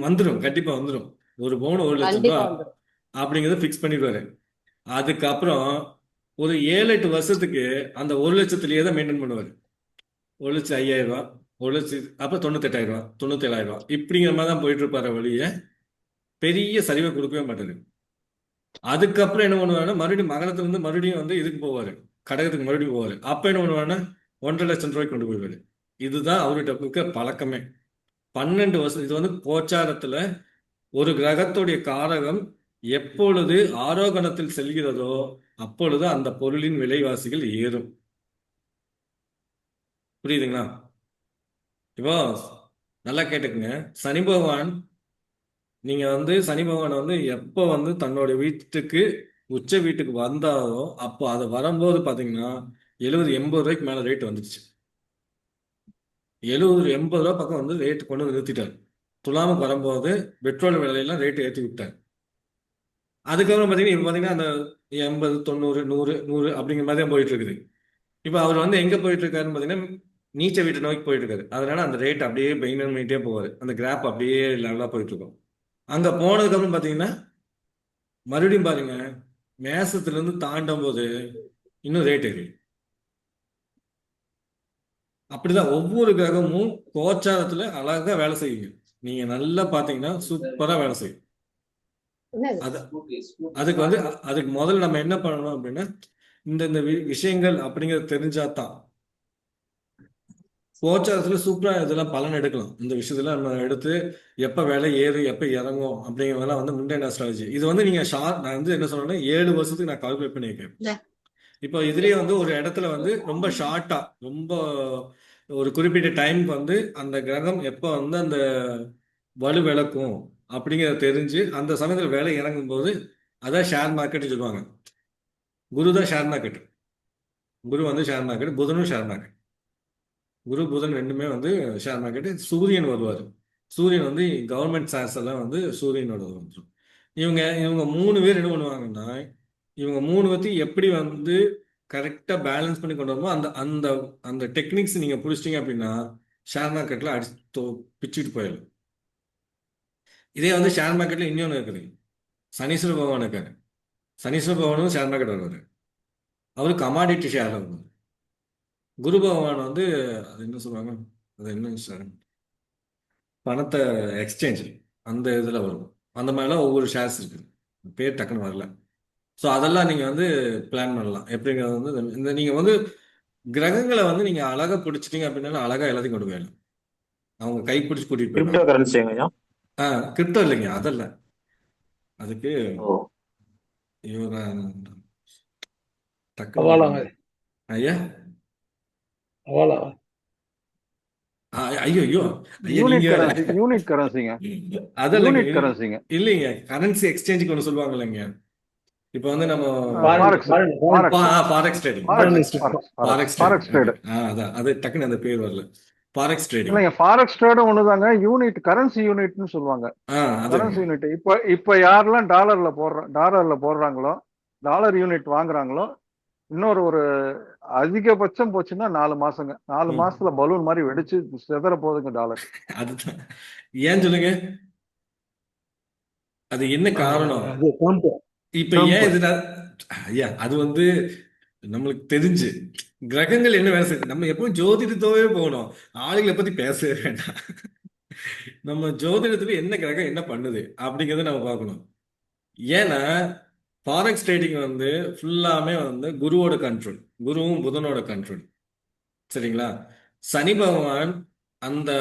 வந்துடும், கண்டிப்பா வந்துடும். ஒரு பவுன் 1,00,000 ரூபா கண்டிப்பா வந்துரும். அப்படிங்கறத ஃபிக்ஸ் பண்ணிடுவாரு. அதுக்கப்புறம் ஒரு 7-8 வருஷத்துக்கு அந்த 1,00,000த்திலேயே தான் மெயின்டைன் பண்ணுவாரு. 1,05,000 ரூபா, 1,00,000, அப்புறம் 98,000 ரூபா, 97,000 ரூபா இப்படிங்கிற மாதிரி தான் போயிட்டு இருப்பாரு வழிய பெரிய சரிவை கொடுக்கவே மாட்டாரு. அதுக்கப்புறம் என்ன பண்ணுவாருன்னா மறுபடியும் மகரத்துல இருந்து மறுபடியும் வந்து இதுக்கு போவாரு, கடகத்துக்கு மறுபடியும் போவாரு. அப்ப என்ன பண்ணுவாருன்னா 1,50,000 ரூபாய்க்கு கொண்டு போயிடுவாரு. இதுதான் அவர்கிட்ட இருக்க பழக்கமே. 12 வருஷம் இது வந்து கோச்சாரத்துல ஒரு கிரகத்துடைய காரகம் எப்பொழுது ஆரோகணத்தில் செல்கிறதோ அப்பொழுது அந்த பொருளின் விலைவாசிகள் ஏறும். புரியுதுங்களா? இப்போ நல்லா கேட்டுக்குங்க. சனி பகவான், நீங்க வந்து சனி பகவான் வந்து எப்போ வந்து தன்னோட வீட்டுக்கு உச்ச வீட்டுக்கு வந்தாரோ அப்போ அது வரும்போது பாத்தீங்கன்னா 70-80 ரூபாய்க்கு மேல ரேட் வந்துடுச்சு. 70-80 ரூபா பக்கம் வந்து ரேட் கொண்டு வந்து நிறுத்திட்டாரு. துலாமுக்கு வரும்போது பெட்ரோல் விலையெல்லாம் ரேட் ஏற்றி விட்டார். அதுக்கப்புறம் பார்த்தீங்கன்னா இப்போ பார்த்தீங்கன்னா அந்த 80, 90, 100, 100 அப்படிங்கிற மாதிரி தான் போயிட்டு இருக்குது. இப்போ அவர் வந்து எங்கே போயிட்டு இருக்காருன்னு பார்த்தீங்கன்னா நீச்ச வீட்டை நோக்கி போயிட்டு இருக்காரு. அதனால அந்த ரேட் அப்படியே மெயின்டைன் பண்ணிட்டே போவார். அந்த கிராப் அப்படியே லெவலாக போயிட்டு இருக்கும். அங்க போனதுக்கு அப்புறம் பாத்தீங்கன்னா மறுபடியும் பாருங்க, மேசத்துல இருந்து தாண்டும் போது இன்னும் ரேட் ஏறி. அப்படிதான் ஒவ்வொரு கிரகமும் கோச்சாரத்துல அழகா வேலை செய்யுங்க. நீங்க நல்லா பாத்தீங்கன்னா சூப்பரா வேலை செய்யும். அது அதுக்கு வந்து அதுக்கு முதல்ல நம்ம என்ன பண்ணணும் அப்படின்னா, இந்த விஷயங்கள் அப்படிங்கறது தெரிஞ்சாதான் கோச்சாரத்துல சூப்பரா இதெல்லாம் பலன் எடுக்கலாம். இந்த விஷயத்துல நம்ம எடுத்து எப்ப வேலை ஏறும் எப்ப இறங்கும் அப்படிங்கிறதெல்லாம் வந்து முண்டேன் அஸ்ட்ராலஜி. இது வந்து நீங்க நான் வந்து என்ன சொல்றேன்னா 7 வருஷத்துக்கு நான் கால்குலேட் பண்ணியிருக்கேன். இப்போ இதுலயே வந்து ஒரு இடத்துல வந்து ரொம்ப ஷார்ட்டா, ரொம்ப ஒரு குறிப்பிட்ட டைம்க்கு வந்து அந்த கிரகம் எப்போ வந்து அந்த வலு விளக்கும் அப்படிங்கிறத தெரிஞ்சு அந்த சமயத்துல வேலை இறங்கும் போது அதான் ஷேர் மார்க்கெட் சொல்லுவாங்க. குரு தான் ஷேர் மார்க்கெட். குரு வந்து ஷேர் மார்க்கெட், புதனும் ஷேர் மார்க்கெட். குரு புதன் ரெண்டுமே வந்து ஷேர் மார்க்கெட். சூரியன் வருவார். சூரியன் வந்து கவர்மெண்ட் ஷேர்ஸ் எல்லாம் வந்து சூரியனோட வந்துடும். இவங்க இவங்க 3 பேர் என்ன பண்ணுவாங்கன்னா, இவங்க 3 பேர்த்தையும் எப்படி வந்து கரெக்டா பேலன்ஸ் பண்ணி கொண்டு வரணுமோ அந்த அந்த அந்த டெக்னிக்ஸ் நீங்க புடிச்சிட்டீங்க அப்படின்னா ஷேர் மார்க்கெட்ல அடிச்சு பிச்சுட்டு போயிடும். இதே வந்து ஷேர் மார்க்கெட்ல இன்னொன்று இருக்குது. சனீஸ்வர பகவான் இருக்காரு. சனீஸ்வர பகவானும் ஷேர் மார்க்கெட் வருவார். அவரு கமாடிட்டி ஷேர்ல வருவார். குரு பகவான் வந்து அது என்ன சொல்லுவாங்க, அது என்ன ஷேர், பணத்தை எக்ஸ்சேஞ்ச் அந்த இதுல வரும். அந்த மாதிரிலாம் ஒவ்வொரு ஷேர்ஸ் இருக்குது. பேர் டக்குன்னு வரல. ஸோ அதெல்லாம் நீங்க வந்து பிளான் பண்ணலாம். எப்படிங்கிறது வந்து இந்த நீங்க வந்து கிரகங்களை வந்து நீங்க அழகா பிடிச்சிட்டீங்க அப்படின்னா அழகா எல்லாத்தையும் கொண்டு போயிடலாம். அவங்க கை பிடிச்சி கூட்டிட்டு கிரிப்டோ போயிடுவாங்க. கரன்சிங்கய்யா? கிரிப்டோ இல்லைங்க, அதெல்லாம் அதுக்கு ஓ, இவங்க அவாலாங்க டக்குன்னு ஐயா அவாலா ஐயோ ஐயோ ஐயா யூனிட் நீங்க வேற. கரன்சி, யூனிட் கரன்சிங்க, அதெல்லாம் யூனிட் கரன்சிங்க. இல்லைங்க, கரன்சி எக்ஸ்சேஞ்சுக்கு ஒன்று சொல்லுவாங்க இல்லைங்க. இப்போ வந்து நம்ம forex, forex, forex trading, forex, forex forex trading. Trade. அதான் அது டக்குன்னு அந்த பேர் வரல. Forex trading. இல்லைங்க, ஃபாரெக்ஸ் ட்ரேடும் ஒண்ணுதாங்க. யூனிட் கரன்சி யூனிட்னு சொல்லுவாங்க. அதுங்க. கரன்சி யூனிட் இப்ப யாரெல்லாம் டாலர்ல போடுறாங்களோ, டாலர் யூனிட் வாங்குறாங்களோ, இன்னொரு ஒரு அதிகபட்சம் போச்சுன்னா 4 மாசங்க. 4 மாசத்துல பலூன் மாதிரி வெடிச்சு சிதற போகுதுங்க டாலர். அதுதான். ஏன் சொல்லுங்க, அது என்ன காரணம்? அது ட்ரம்ப் இப்ப ஏன் இது ஐயா அது வந்து நம்மளுக்கு தெரிஞ்சு கிரகங்கள் என்ன வேலை செய்யுது, நம்ம எப்பவும் ஜோதிடத்தோவே போகணும், ஆளுகளை பத்தி பேசவே வேண்டாம். நம்ம ஜோதிடத்துல என்ன கிரகம் என்ன பண்ணுது அப்படிங்கறத நம்ம பார்க்கணும். ஏன்னா ஃபாரெக்ஸ் ட்ரேடிங் வந்து ஃபுல்லாமே வந்து குருவோட கண்ட்ரோல், குருவும் புதனோட கண்ட்ரோல். சரிங்களா? சனி பகவான் அந்த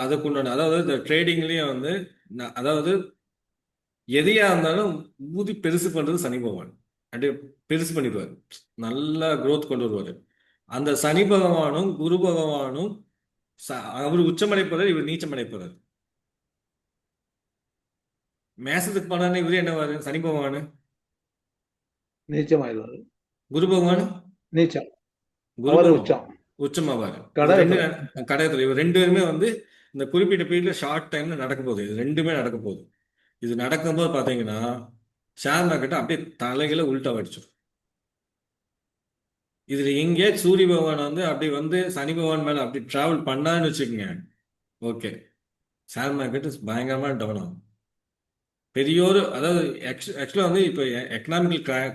அதுக்குண்டான அதாவது இந்த ட்ரேடிங்லயே வந்து அதாவது எதையா இருந்தாலும் ஊதி பெருசு பண்றது சனி பகவான். அப்படியே பெருசு பண்ணிடுவார், நல்லா growth கொண்டு வருவார். அந்த சனி பகவானும் குரு பகவானும் அவர் உச்சமடை போறார், இவர் நீச்சமடை போறார். மேசத்துக்கு போனாரு இவரு என்னவாரு, சனி பகவானு. நீச்சமாயிடுவாரு. குரு பகவான் நீச்சம் குரு அவர் பகவான் உச்சம் உச்சமாவாரு. கடகத்துல. கடகத்துல இவர் ரெண்டு பேருமே வந்து இந்த குறிப்பிட்ட பீரியட்ல ஷார்ட் டைம்ல நடக்க போகுது. இது ரெண்டுமே நடக்க போகுது. இது நடக்கும்போது பாத்தீங்கன்னா ஷேர் மார்க்கெட்டை அப்படியே தலைகளை உள்டா வடிச்சிடும். இதுல எங்கே சூரிய பகவான் வந்து அப்படி வந்து சனி பகவான் மேல அப்படி டிராவல் பண்ணான்னு வச்சுக்கோங்க, ஓகே, ஷேர் மார்க்கெட் பயங்கரமா டவுன் ஆகும். பெரியோரு அதாவது ஆக்சுவலா வந்து இப்போ எக்கனாமிக்கல்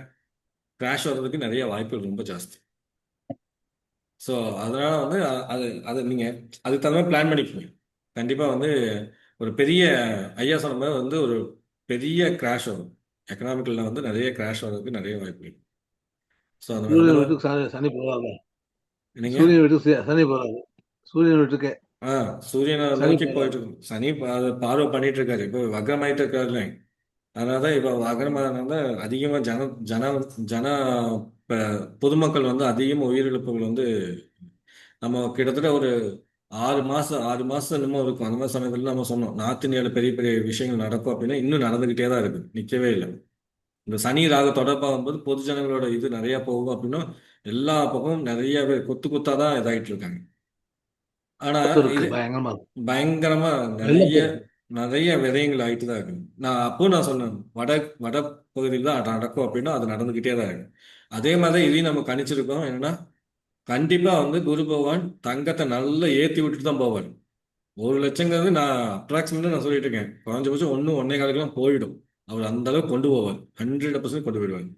கிராஷ் வர்றதுக்கு நிறைய வாய்ப்புகள் ரொம்ப ஜாஸ்தி. ஸோ அதனால வந்து அது அது நீங்க அதுக்கு தகுந்த மாதிரி பிளான் பண்ணிக்கோங்க. கண்டிப்பா வந்து ஒரு பெரிய ஐயா சொன்ன மாதிரி வந்து ஒரு பெரிய கிராஷ் வரும். எக்கனாமிக்கல்ல வந்து நிறைய கிராஷ் வர்றதுக்கு நிறைய வாய்ப்பு இருக்கு. ஸோ சூரியன் அதனால வீட்டுக்கு சனி போறாங்க. என்னங்க, சூரியன் வீட்டுக்கு சனி போறாங்க. சூரியன் வீட்டுக்கு சூரியனை சனி நோக்கி போறாரு. போயிட்டு இருக்கு. சனி அதை பார்வை பண்ணிட்டு இருக்காரு. இப்போ வக்ரமாயிட்டு இருக்காருல்ல. அதனாலதான் இப்போ வக்ரமானது அதிகமா ஜன பொதுமக்கள் வந்து அதிகமா உயிரிழப்புகள் வந்து நம்ம கிட்டத்தட்ட ஒரு 6 மாசம் என்னமோ இருக்கும். அந்த மாதிரி சமயத்துல நம்ம சொன்னோம் நார்த் இந்தியாவில் பெரிய பெரிய விஷயங்கள் நடக்கும் அப்படின்னா இன்னும் நடந்துகிட்டே தான் இருக்கு, நிக்கவே இல்லை. இந்த சனி ராக தொடர்பாகும் போது பொது ஜனங்களோட இது நிறைய போகும் அப்படின்னா எல்லா பக்கமும் நிறைய பேர் கொத்து கொத்தாதான் இதாகிட்டு இருக்காங்க. ஆனா இருக்கு, இது பயங்கரமா இருக்கு. பயங்கரமா நிறைய நிறைய விரயங்கள் ஆகிட்டு தான் இருக்கு. நான் சொன்னேன் வட பகுதியில் தான் நடக்கும் அப்படின்னா அது நடந்துகிட்டே தான் இருக்கு. அதே மாதிரி இதையும் நம்ம கணிச்சிருக்கோம். என்னன்னா கண்டிப்பா வந்து குரு பகவான் தங்கத்தை நல்லா ஏத்தி விட்டுட்டு தான் போவார். 1 லட்சங்கிறது நான் அப்ராக்சிமேட்டாக நான் சொல்லிட்டு இருக்கேன். குறைஞ்சபட்சம் 1 1.25 போயிடும். அவர் அந்த அளவுக்கு கொண்டு போவார். 100% கொண்டு போயிடுவார்.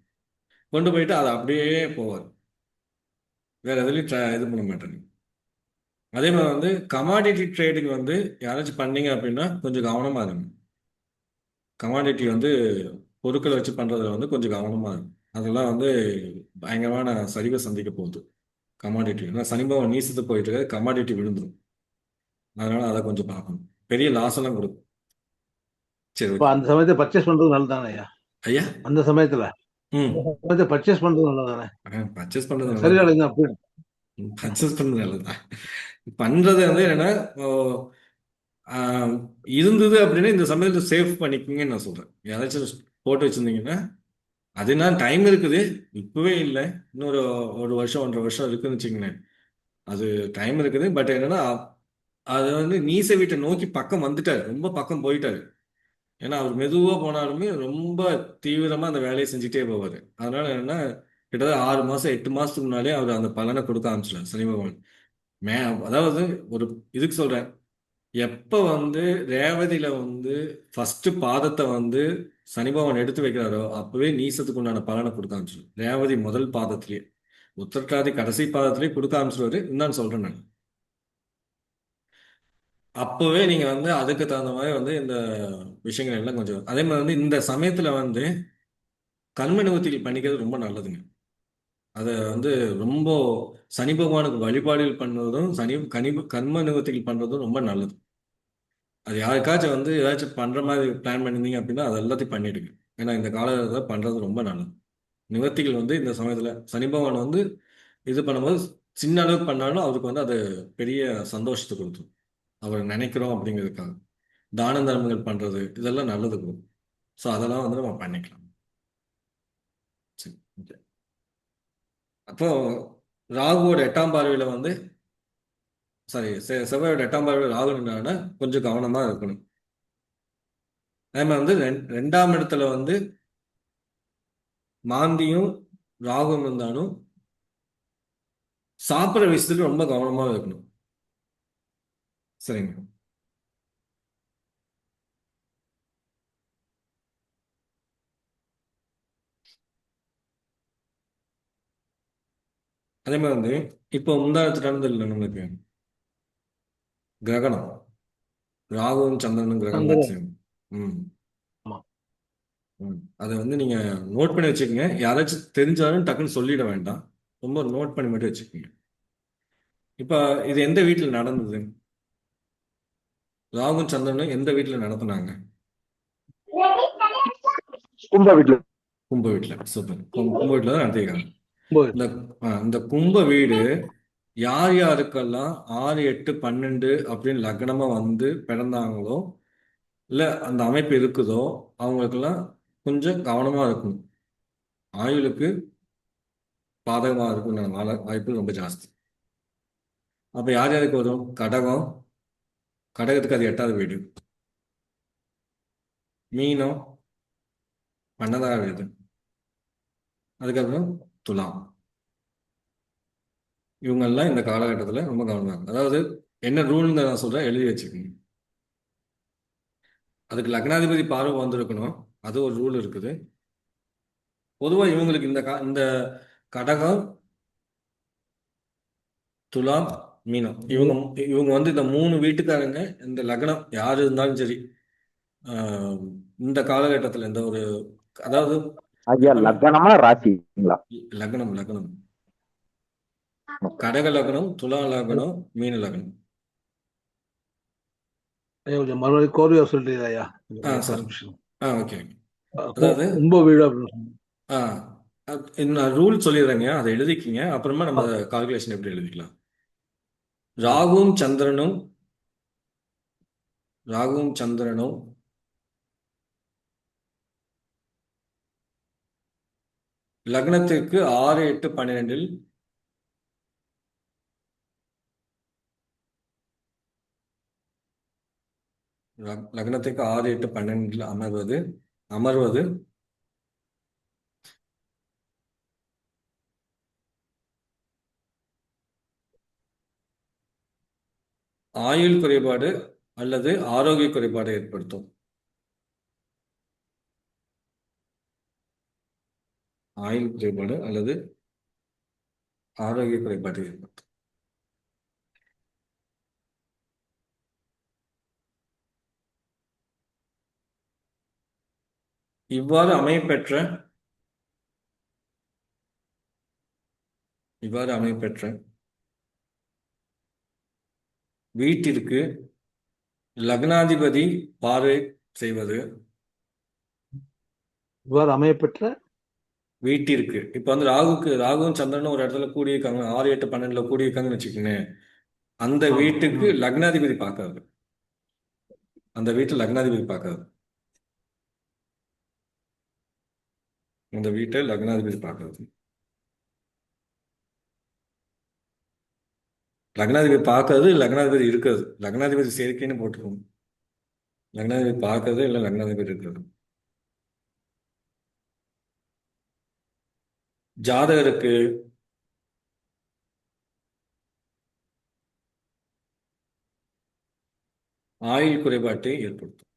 கொண்டு போயிட்டு அதை அப்படியே போவார். வேற எதுலையும் இது பண்ண மாட்டாங்க. அதே மாதிரி வந்து கமாடிட்டி ட்ரேடிங் வந்து யாராச்சும் பண்ணீங்க அப்படின்னா கொஞ்சம் கவனமா இருங்க. கமாடிட்டி வந்து பொருட்களை வச்சு பண்றதுல வந்து கொஞ்சம் கவனமா இருக்கும். அதெல்லாம் வந்து பயங்கரமான சரிவை சந்திக்க போகுது. கமாடிட்டி ஏன்னா சனி பகவான் நீசத்து போயிட்டு இருக்க கமாடிட்டி விழுந்துடும். அதனால அதை கொஞ்சம் பார்க்கணும். பெரிய லாஸ் எல்லாம் கொடுக்கும். சரி இப்ப ஓகே. அந்த சமயத்தை பர்ச்சேஸ் பண்றது நல்லதானே ஐயா? ஐயா. அந்த சமயத்துல ம். சமயத்தை பர்ச்சேஸ் பண்றது நல்லதானே? பர்ச்சேஸ் பண்றது நல்லது. சரியானது அப்படி பர்ச்சேஸ் பண்றது நல்லதுதான். பண்றது வந்து என்னன்னா இப்போ, ஆஹ், இருந்தது அப்படின்னா இந்த சமயத்துல சேவ் பண்ணிக்கோங்கன்னு நான் சொல்றேன். யாராச்சும் போட்டு வச்சிருந்தீங்கன்னா அதுனா டைம் இருக்குது. இப்பவே இல்லை, இன்னொரு 1 வருஷம் 1.5 வருஷம் இருக்குன்னு வச்சுக்கோங்களேன். அது டைம் இருக்குது. பட் என்னன்னா அது வந்து நீச வீட்டை நோக்கி பக்கம் வந்துட்டாரு, ரொம்ப பக்கம் போயிட்டாரு. ஏன்னா அவர் மெதுவா போனாலுமே ரொம்ப தீவிரமா அந்த வேலையை செஞ்சுட்டே போவாரு. அதனால என்னன்னா கிட்டத்தட்ட 6 மாசம் 8 மாசத்துக்கு முன்னாலே அவர் அந்த பலனை கொடுக்க ஆரம்பிச்சிட்டார் சனி பகவான். மே அதாவது ஒரு இதுக்கு சொல்றேன். எப்ப வந்து ரேவதியில வந்து ஃபர்ஸ்ட் பாதத்தை வந்து சனி பகவான் எடுத்து வைக்கிறாரோ அப்பவே நீசத்துக்கு உண்டான பலனை கொடுக்க ஆரம்பிச்சிடும். ரேவதி முதல் பாதத்திலேயே, உத்திரட்டாதி கடைசி பாதத்திலேயே கொடுக்க ஆரம்பிச்சிருவாரு. இன்னும் சொல்றேன் நான். அப்பவே நீங்க வந்து அதுக்கு தகுந்த மாதிரி வந்து இந்த விஷயங்கள் எல்லாம் கொஞ்சம் அதே மாதிரி வந்து இந்த சமயத்துல வந்து கர்ம நிவர்த்திகள் பண்ணிக்கிறது ரொம்ப நல்லதுங்க. அதை வந்து ரொம்ப சனி பகவானுக்கு வழிபாடுகள் பண்ணுறதும் கர்ம நிவர்த்திகள் பண்றதும் ரொம்ப நல்லது. அது யாருக்காச்சும் வந்து ஏதாச்சும் பண்ற மாதிரி பிளான் பண்ணிருந்தீங்க அப்படின்னா அது எல்லாத்தையும் பண்ணிடுங்க. ஏன்னா இந்த காலகட்டத்தில் பண்றது ரொம்ப நல்லது. நிவர்த்திகள் வந்து இந்த சமயத்துல சனி பகவான் வந்து இது பண்ணும்போது சின்ன அளவுக்கு பண்ணாலும் அவருக்கு வந்து அது பெரிய சந்தோஷத்தை கொடுக்கும். அவர் நினைக்கிறோம் அப்படிங்கிறதுக்காக தான தர்மங்கள் பண்றது இதெல்லாம் நல்லது கொடுக்கும். ஸோ அதெல்லாம் வந்து நம்ம பண்ணிக்கலாம். சரி ஓகே. அப்போ ராகுவோட 8ஆம் பார்வையில வந்து சாரி செவ்வாயோட 8ஆம் பார்வையில ராகு நின்றாங்கன்னா கொஞ்சம் கவனமா இருக்கணும். அதே மாதிரி வந்து 2ஆம் இடத்துல வந்து மாந்தியும் ராகுவும் இருந்தாலும் சாப்பிட்ற விஷயத்துல ரொம்ப கவனமா இருக்கணும். சரிங்க. அதே மாதிரி வந்து இப்போ முந்தானத்து நடந்ததில்லை நம்மளுக்கு கிரகணம். ராகுவும் சந்திரனும் கிரகணம் நல்லது. ஆச்சு. ம். ஆமா. அதை வந்து நீங்க நோட் பண்ணி வச்சுக்கோங்க. யாராச்சும் தெரிஞ்சாலும் டக்குன்னு சொல்லிட வேண்டாம். ரொம்ப நோட் பண்ணி மட்டும் வச்சுக்கோங்க. இப்ப இது எந்த வீட்டில் நடந்தது? ராகும் சந்திரனும் எந்த வீட்டில் நடத்துனாங்க? கும்ப வீட்டுல. கும்ப வீட்டில். சூப்பர். கும்ப வீட்டில் தான் நடத்திருக்காங்க. ரொம்ப இந்த கும்ப வீடு யார் யாருக்கெல்லாம் 6 8 12 அப்படின்னு லக்னமா வந்து பிறந்தாங்களோ இல்ல அந்த அமைப்பு இருக்குதோ அவங்களுக்கெல்லாம் கொஞ்சம் கவனமா இருக்கணும். ஆயுளுக்கு பாதகமா இருக்கும் வாய்ப்பு ரொம்ப ஜாஸ்தி. அப்ப யார் யாருக்கு வரும்? கடகம். கடகத்துக்கு அது 8வது வீடு. மீனம் 12வது வீடு. அதுக்கப்புறம் துலாம். இவங்கெல்லாம் இந்த காலகட்டத்தில் ரொம்ப கவனமா இருக்கும். அதாவது என்ன ரூல்னு நான் சொல்றேன், எழுதி வச்சுக்கோங்க. அதுக்கு லக்னாதிபதி பார்வை வந்திருக்கணும். அது ஒரு ரூல் இருக்குது. பொதுவா இவங்களுக்கு இந்த கடகம், துலாம், மீனம் இவங்க இவங்க வந்து இந்த 3 வீட்டுக்காரங்க இந்த லக்னம் யார் இருந்தாலும் சரி இந்த காலகட்டத்தில் இந்த ஒரு அதாவது ஐயா லக்னமா ராசிங்களா? லக்னம் லக்னம் கடக லக்னம், துலா லக்னம், மீன லக்னம். கொஞ்சம் மறுபடியும் கோர்வையா சொல்றீங்க ஐயா. சார். கன்ஃபியூஷன். ஓகே. அதாவது கும்ப வீடு அப்படின்னு நான் ரூல் சொல்லிடுறேங்க, அதை எழுதிக்கிங்க. அப்புறமா நம்ம கால்குலேஷன் எப்படி எழுதிக்கலாம். ராகுவும் சந்திரனும் லக்னத்திற்கு 6 8 12 லக்னத்துக்கு 6 8 12 அமர்வது ஆயுள் குறைபாடு அல்லது ஆரோக்கிய குறைபாடு ஏற்படுத்தும். ஆயுள் குறைபாடு அல்லது ஆரோக்கிய குறைபாடு ஏற்படுத்தும். இவ்வாறு அமைப்பெற்ற வீட்டிற்கு லக்னாதிபதி பார்வை செய்வது. இவ்வாறு அமையப்பெற்ற வீட்டிற்கு இப்ப வந்து ராகுவும் சந்திரனும் ஒரு இடத்துல கூடியிருக்காங்க, 6, 8, 12 கூடியிருக்காங்கன்னு வச்சுக்கோங்க. அந்த ஆமா. வீட்டுக்கு லக்னாதிபதி பார்க்காது. அந்த வீட்டை லக்னாதிபதி பார்க்காது. அந்த வீட்டை லக்னாதிபதி பார்க்காது. லக்னாதிபதி பார்க்கறது, லக்னாதிபதி இருக்கிறது. லக்னாதிபதி சேர்க்கைன்னு போட்டுக்கோங்க. லக்னாதிபதி பார்க்கறது இல்லை லக்னாதிபதி இருக்கிறது. ஜாதகருக்கு ஆயுள் குறைபாட்டை ஏற்படுத்தும்.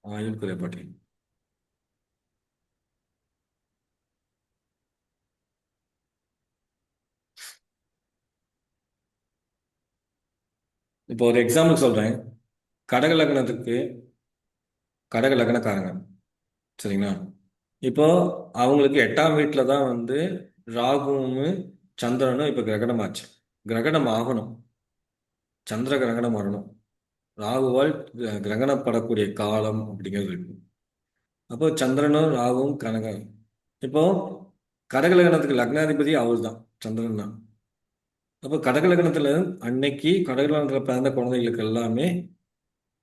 ஆயுள் குறைபாட்டை இப்போ ஒரு எக்ஸாம்பிள் சொல்றேன். கடக லக்னத்துக்கு கடக லக்னக்காரங்க, சரிங்களா? இப்போ அவங்களுக்கு 8ஆம் வீட்டில தான் வந்து ராகுவும் சந்திரனும் இப்போ கிரகணமாச்சு. கிரகணம் ஆகணும், சந்திர கிரகணம் வரணும். ராகுவால் கிரகணப்படக்கூடிய காலம் அப்படிங்கிறது இருக்கு. அப்போ சந்திரனும் ராகுவும் கனகம். இப்போ கடகலகணத்துக்கு லக்னாதிபதி அவர் தான், சந்திரன் தான். அப்போ கடகலகணத்துல அன்னைக்கு கடகலகணத்துல பிறந்த குழந்தைகளுக்கு எல்லாமே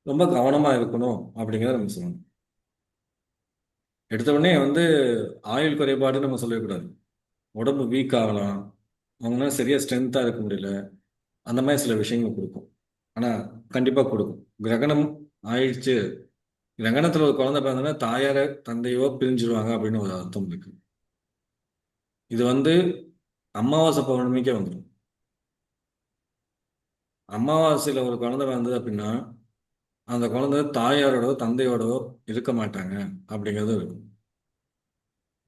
ரொம்ப கவனமா இருக்கணும் அப்படிங்கிறத நம்ம சொல்லணும். எடுத்த உடனே வந்து ஆயுள் குறைபாடு நம்ம சொல்லக்கூடாது. உடம்பு வீக் ஆகலாம், அவங்களால சரியா ஸ்ட்ரென்த்தா இருக்க முடியல, அந்த மாதிரி சில விஷயங்கள் கொடுக்கும். ஆனா கண்டிப்பா கொடுக்கும். கிரகணம் ஆயிடுச்சு, கிரகணத்துல ஒரு குழந்தை பிறந்தனா தாயார தந்தையோ பிரிஞ்சிருவாங்க அப்படின்னு ஒரு அர்த்தம் இருக்கு. இது வந்து அமாவாசை பௌர்ணமிக்கே வந்துடும். அமாவாசையில ஒரு குழந்தை பிறந்தது அப்படின்னா அந்த குழந்தை தாயாரோடோ தந்தையோடோ இருக்க மாட்டாங்க அப்படிங்கிறது இருக்கும்.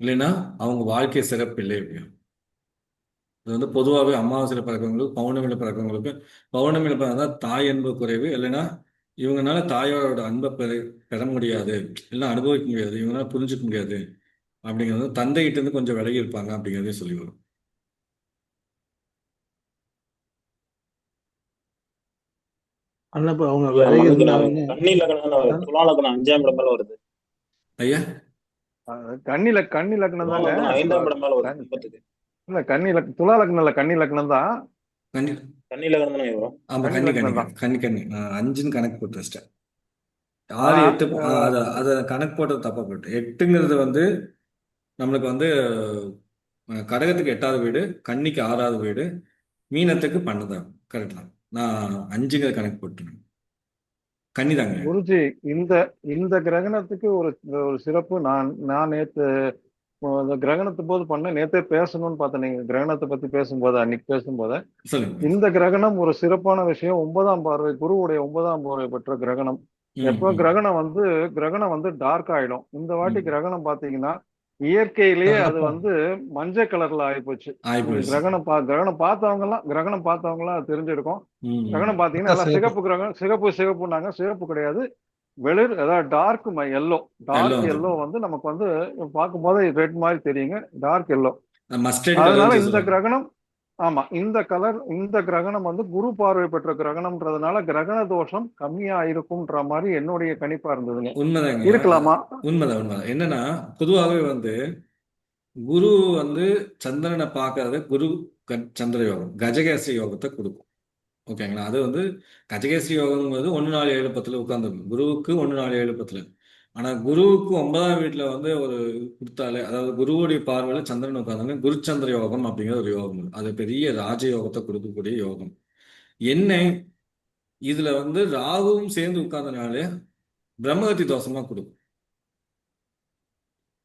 இல்லைன்னா அவங்க வாழ்க்கை சிறப்பு இல்லை அப்படியும். இது வந்து பொதுவாகவே அமாவாசையில் பிறக்கவங்களுக்கு, பௌர்ணமியில் பிறக்கவங்களுக்கு, பௌர்ணமியில் பிறந்தா தாய் அன்பு குறைவு, இல்லைன்னா இவங்கனால தாயாரோட அன்பை பெற முடியாது, இல்லைன்னா அனுபவிக்க முடியாது, இவங்களால புரிஞ்சுக்க முடியாது அப்படிங்கிறது தந்தைகிட்ட இருந்து கொஞ்சம் விலகி இருப்பாங்க அப்படிங்கிறதே சொல்லி வரும். ஆனா இப்ப அவங்க ஐயா, விலகி நமக்கு நான் இருந்தாலுமே கன்னி லக்னம் தானே வருது. துலா லக்னம் 5ஆம் இடம் மேல வருது. ஐயா, கன்னி லக்னம் துலா தாங்க. லக்னம் 5ஆம் இடம் மேல வருது கன்னி- கும்பத்துக்கு. இல்ல துலா லக்னம் இல்ல, கன்னி லக்னம் தான். கன்னி, கன்னி லக்னம் தானே வரும். ஆமா கன்னி கன்னி லக்னம் தான். கன்னி நான் 5ன்னு கணக்கு போட்டு வச்சிட்டேன். ஆனா 6, 8 அதை கணக்கு போட்டது தப்பா போட்டு. 8ங்கிறது வந்து நம்மளுக்கு வந்து கடகத்துக்கு 8வது வீடு, கன்னிக்கு 6வது வீடு, மீனத்துக்கு 12வது. கரெக்ட் தான். நான் 5ங்கிற கணக்கு போட்டுருக்கேன். கன்னி தாங்க. குருஜி, இந்த இந்த கிரகணத்துக்கு ஒரு ஒரு சிறப்பு. நான் நேத்து இந்த கிரகணத்து போது நேத்தே பேசணும்னு பார்த்தேன். நீங்க கிரகணத்தை பத்தி பேசும்போது, அன்னைக்கு பேசும்போது, சொல்லுங்க. இந்த கிரகணம் ஒரு சிறப்பான விஷயம். 9ஆம் பார்வை, குருவுடைய 9ஆம் பார்வை பெற்ற கிரகணம். எப்போ கிரகணம் வந்து டார்க் ஆயிடும். இந்த வாட்டி கிரகணம் பாத்தீங்கன்னா இயற்கையிலேயே அது வந்து மஞ்சள் கலர்ல ஆயிப்போச்சு. ஆயிப்போச்சு. கிரகணம் பார்த்தவங்க எல்லாம் தெரிஞ்சிருக்கும். கிரகணம் பாத்தீங்கன்னா சிகப்பு. சிகப்பு கிரகணம், சிகப்புனாங்க. சிகப்பு கிடையாது, வெளிர், அதாவது டார்க் எல்லோ. டார்க் எல்லோ வந்து நமக்கு வந்து பார்க்கும்போது ரெட் மாதிரி தெரியுங்க, டார்க் எல்லோ. மஸ்டர்ட் அதனால கலர் இந்த கிரகணம், ஆமா, இந்த கிரகணம் வந்து குரு பார்வை பெற்ற கிரகணம்ன்றதுனால கிரகண தோஷம் கம்மியா இருக்கும்ன்ற மாதிரி என்னுடைய கணிப்பா இருந்ததுங்க. உண்மைதாங்க. இருக்கலாமா? உண்மைதான். என்னன்னா பொதுவாகவே வந்து குரு வந்து சந்திரனை பார்க்கறது குரு சந்திர யோகம், கஜகேசரி யோகத்தை கொடுக்கும். ஓகேங்களா? அது வந்து கஜகேசரி யோகம்ங்கிறது 1, 4, 7, 10 உட்காந்துருக்கும். குருவுக்கு 1, 4, 7, 10. ஆனா குருவுக்கு 9ஆம் வீட்டுல வந்து ஒரு கொடுத்தாலே, அதாவது குருவுடைய பார்வையில சந்திரன் உட்காந்தாங்க, குருச்சந்திர யோகம் அப்படிங்கிற ஒரு யோகம் இருக்கு. அது பெரிய ராஜ யோகத்தை கொடுக்கக்கூடிய யோகம். என்ன, இதுல வந்து ராகுவும் சேர்ந்து உட்கார்ந்தனாலே பிரம்மகத்தி தோஷமா கொடுக்கும்.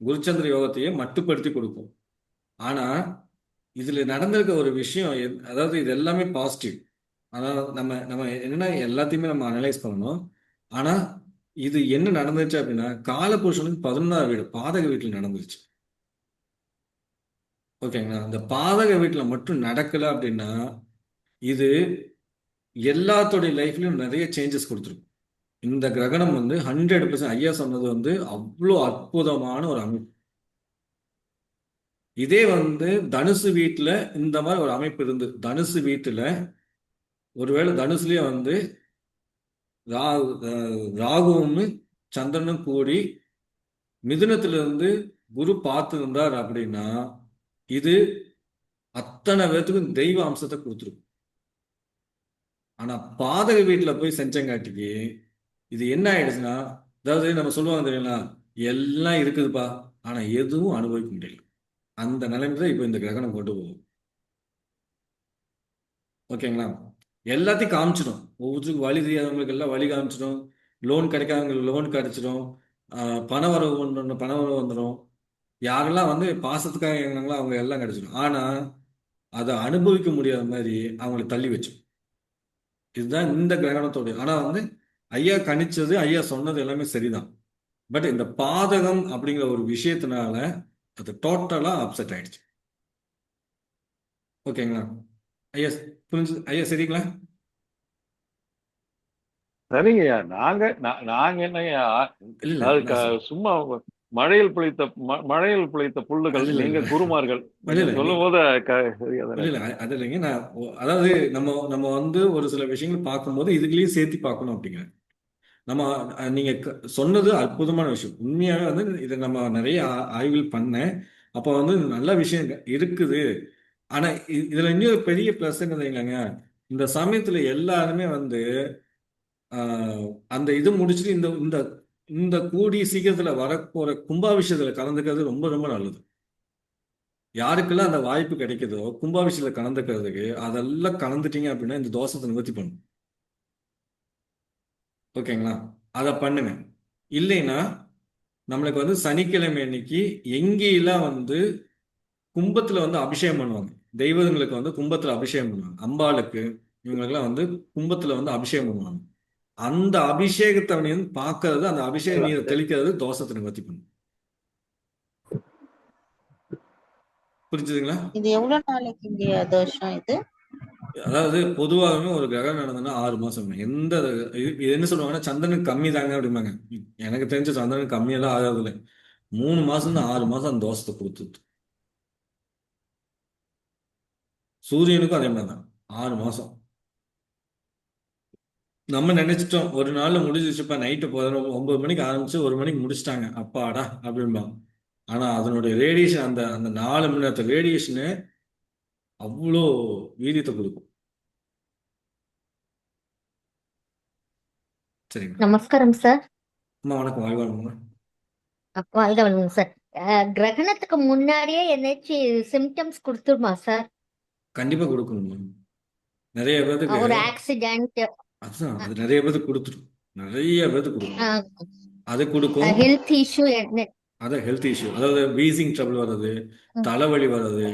குருச்சந்திர யோகத்தையே மட்டுப்படுத்தி கொடுக்கும். ஆனா இதுல நடந்திருக்க ஒரு விஷயம் அதாவது இது எல்லாமே பாசிட்டிவ். ஆனா நம்ம நம்ம என்னன்னா எல்லாத்தையுமே நம்ம அனலைஸ் பண்ணணும். ஆனா இது என்ன நடந்துச்சு அப்படின்னா காலபுருஷனுக்கு 11ஆம் வீடு பாதக வீட்டில் நடந்துருச்சு. ஓகேங்களா? அந்த பாதக வீட்டில் மட்டும் நடக்கல அப்படின்னா இது எல்லாத்தோடைய லைஃப்லயும் நிறைய சேஞ்சஸ் கொடுத்துருக்கும். இந்த கிரகணம் வந்து 100% ஐயா சொன்னது வந்து அவ்வளோ அற்புதமான ஒரு அமைப்பு. இதே வந்து தனுசு வீட்டுல இந்த மாதிரி ஒரு அமைப்பு இருந்து தனுசு வீட்டுல ஒருவேளை தனுசுலயே வந்து ராகுவும் சந்திரனும் கூடி மிதுனத்துல இருந்து குரு பார்த்து இருந்தார் அப்படின்னா இது அத்தனை பேர்த்துக்கும் தெய்வ அம்சத்தை கொடுத்துருக்கும். ஆனா பாதக வீட்டுல போய் செஞ்சங்காட்டிக்கு இது என்ன ஆயிடுச்சுன்னா, அதாவது நம்ம சொல்லுவாங்க தெரியுங்களா, எல்லாம் இருக்குதுப்பா ஆனா எதுவும் அனுபவிக்க முடியல. அந்த நிலைமையில இப்ப இந்த கிரகணம் கொண்டு போகும். ஓகேங்களா? எல்லாத்தையும் காமிச்சிடும். ஒவ்வொருத்தருக்கும் வழி தெரியாதவங்களுக்கு எல்லாம் வழி காமிச்சிடும். லோன் கிடைக்காதவங்களுக்கு லோன் கிடைச்சிடும். பண வரவு ஒன்று பண வரவு வந்துடும். யாரெல்லாம் வந்து பாசத்துக்காக இயங்குனாங்களோ அவங்க எல்லாம் கிடைச்சிடும். ஆனா அதை அனுபவிக்க முடியாத மாதிரி அவங்களை தள்ளி வச்சு. இதுதான் இந்த கிரகணத்தோடைய. ஆனா வந்து ஐயா கணிச்சது ஐயா சொன்னது எல்லாமே சரிதான். பட் இந்த பாதகம் அப்படிங்கிற ஒரு விஷயத்தினால அது டோட்டலா அப்செட் ஆயிடுச்சு. ஓகேங்களா ஐயா? புரிஞ்சு ஐயா? சரிங்களா? சரிங்கய்யா. நாங்க என்னய்யா, இல்ல அது இல்ல நான் சும்மா மழையில் புளித்த புல்லுகள், இல்ல நீங்க இல்ல குருமார்கள். இல்ல நீங்க இல்ல சொல்லும் போது இல்ல இல்ல அது இல்லைங்க. நான் அதாவது நம்ம நம்ம வந்து ஒரு சில விஷயங்கள் பார்க்கும்போது இதுலயும் சேர்த்து பார்க்கணும் அப்படிங்க. நம்ம நீங்க சொன்னது அற்புதமான விஷயம். உண்மையாவே வந்து இதை நம்ம நிறைய ஆய்வுகள் பண்ணேன். அப்போ வந்து நல்ல விஷயம் இருக்குது. ஆனா இதுல இன்னொரு பெரிய பிளஸ் என்ன தெரியுங்களாங்க, இந்த சமயத்துல எல்லாருமே வந்து அந்த இது முடிச்சுட்டு இந்த இந்த இந்த கூடிய சீக்கிரத்துல வரப்போற கும்பாபிஷேகத்துல கலந்துக்கிறது ரொம்ப ரொம்ப நல்லது. யாருக்கெல்லாம் அந்த வாய்ப்பு கிடைக்குதோ கும்பாபிஷேகத்துல கலந்துக்கிறதுக்கு அதெல்லாம் கலந்துட்டீங்க அப்படின்னா இந்த தோஷத்தை நிவர்த்தி பண்ணும். ஓகேங்களா? அதை பண்ணுங்க. இல்லைன்னா நம்மளுக்கு வந்து சனிக்கிழமை அன்னைக்கு எங்கேயெல்லாம் வந்து கும்பத்துல வந்து அபிஷேகம் பண்ணுவாங்க, தெய்வங்களுக்கு வந்து கும்பத்துல அபிஷேகம் பண்ணுவாங்க, அம்பாளுக்கு இவங்களுக்கெல்லாம் வந்து கும்பத்துல வந்து அபிஷேகம் பண்ணுவாங்க. அந்த அபிஷேகத்தை வந்து பார்க்கறது, அந்த அபிஷேக நீரை தெளிக்கிறது தோஷத்தை நிவர்த்தி பண்ணும். புரிஞ்சுதுங்களா? இது எவ்வளவு நாளைக்கு தோஷம் இது? அதாவது பொதுவாகவே ஒரு கிரகணம் நடந்ததுன்னா 6 மாசம். எந்த இது என்ன சொல்லுவாங்கன்னா சந்திரனுக்கு கம்மி தாங்க அப்படிம்பாங்க. எனக்கு தெரிஞ்ச சந்திரனுக்கு கம்மியெல்லாம் ஆகாது இல்லை. 3 மாசம் தான் 6 மாசம் அந்த தோஷத்தை கொடுத்துது. சூரியனுக்கும் அதே மாதிரி தான் 6 மாசம். நம்ம நினைச்சிட்டோம் ஒரு நாள்ல முடிஞ்சிச்சுப்பா, நைட்டு 9 மணிக்கு ஆரம்பிச்சு 1 மணிக்கு முடிச்சிட்டாங்க அப்பாடா அப்படின்பாங்க. ஆனா அதனுடைய ரேடியேஷன், அந்த அந்த 4 மணி நேரத்து ரேடியேஷனு அவ்வளோ வீரியத்தை கொடுக்கும். சரிங்க. நமஸ்காரம் சார். அம்மா வணக்கம், வாழ்வாங்க. வாழ்க வளமுங்க சார். கிரகணத்துக்கு முன்னாடியே ஏதாச்சும் சிம்டம்ஸ் கொடுத்துருமா சார்? கண்டிப்பா கொடுக்கணும். நிறைய பேருக்கு ஒரு ஆக்சிடென்ட், அதுதான், அது நிறைய பேருக்கு கொடுத்துரும். நிறைய பேருக்கு கொடுக்கும். அது கொடுக்கும். ஹெல்த் இஷ்யூ, அதான் ஹெல்த் இஷ்யூ, அதாவது வீசிங் ட்ரபிள் வர்றது, தலைவலி வர்றது,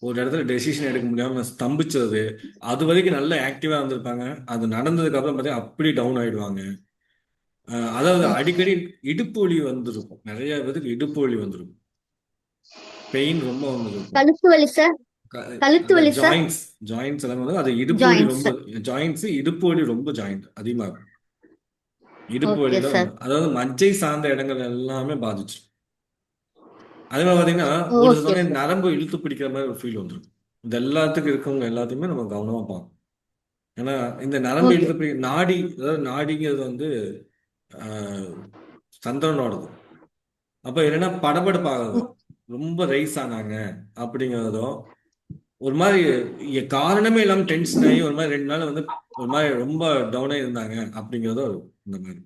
ஒரு இடத்துல டெசிஷன் எடுக்க முடியாம ஸ்தம்பிச்சது, அது வரைக்கும் நல்ல ஆக்டிவா இருந்திருப்பாங்க. அது நடந்ததுக்கு அப்புறம் பார்த்தீங்கன்னா அப்படி டவுன் ஆயிடுவாங்க. அதாவது அடிக்கடி இடுப்பு வலி வந்துருக்கும். நிறைய பேருக்கு இடுப்பு வலி வந்துருக்கும். பெயின் ரொம்ப வந்துருக்கும். கழுத்து வலி சார், கழுத்து வலி சார், ஜாயிண்ட்ஸ் எல்லாம் வந்து அது இடுப்பு வலி ரொம்ப, ஜாயிண்ட்ஸ் இடுப்பு வலி ரொம்ப ஜாயிண்ட் அதிகமா இருக்கும். இடுப்பு வலி தான், அதாவது மஜ்ஜை சார்ந்த இடங்கள் எல்லாமே பாதிச்சு. அதே மாதிரி பாத்தீங்கன்னா ஒரு சமயம் நரம்பு இழுத்து பிடிக்கிற மாதிரி ஒரு ஃபீல் வந்துடும். இது எல்லாத்துக்கும் இருக்கவங்க எல்லாத்தையுமே நம்ம கவனமா பார்க்கணும். ஏன்னா இந்த நரம்பு இழுத்து பிடிக்க நாடி, அதாவது நாடிங்கிறது வந்து சந்திரனோடது. அப்ப என்னன்னா படபடப்பாகுது, ரொம்ப ரைஸ் ஆனாங்க அப்படிங்கிறதும், ஒரு மாதிரி காரணமே இல்லாம டென்ஷன் ஆகி ஒரு மாதிரி 2 நாள் வந்து ஒரு மாதிரி ரொம்ப டவுனே இருந்தாங்க அப்படிங்கிறதும் இந்த மாதிரி.